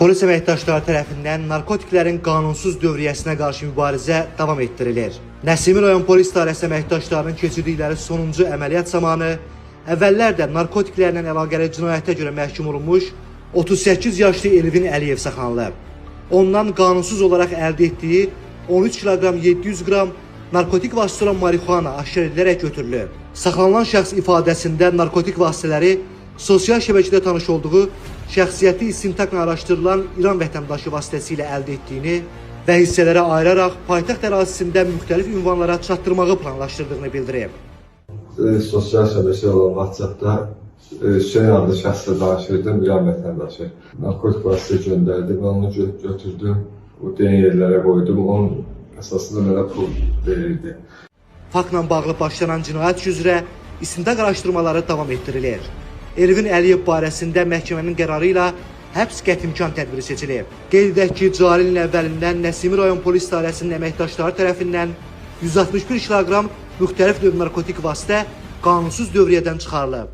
Polis əməkdaşları tərəfindən narkotiklərin qanunsuz dövriyyəsinə qarşı mübarizə davam etdirilir. Nəsimi rayon polis idarəsi əməkdaşlarının keçirdikləri sonuncu əməliyyat zamanı əvvəllər də narkotiklərlə əlaqəli cinayətə görə məhkum olunmuş 38 yaşlı Elvin Əliyev saxlanılıb. Ondan qanunsuz olaraq əldə etdiyi 13 kiloqram 700 qram narkotik vasitə olan marihuana aşkar edilərək götürülüb. Saxlanılan şəxs ifadəsində narkotik vasitələri sosial şəbəkədə tanış olduğu şəxsiyyəti istintaqla araşdırılan İran vətəndaşı vasitəsilə əldə etdiyini və hissələrə ayıraraq paytaxt ərazisində müxtəlif ünvanlara çatdırmağı planlaşdırdığını bildirib. Sosial şəbəkə olan WhatsApp-da Hüseyin adlı şəxslə danışırdım, İran vətəndaşı. Narkotik vasitə göndərdi, mən onu götürdüm, o deyən yerlərə qoydum, onun əsasında mənə pul verirdi. Faktla bağlı başlanan cinayət üzrə istintaq araşdırmaları davam etdirilir. Elvin Əliyev barəsində məhkəmənin qərarı ilə həbs qətimkan tədbiri seçilib. Qeyd edək ki, cari ilin əvvəlindən Nəsimi rayon polis idarəsinin əməkdaşları tərəfindən 161 kiloqram müxtəlif növ narkotik vasitə qanunsuz dövriyyədən çıxarılıb.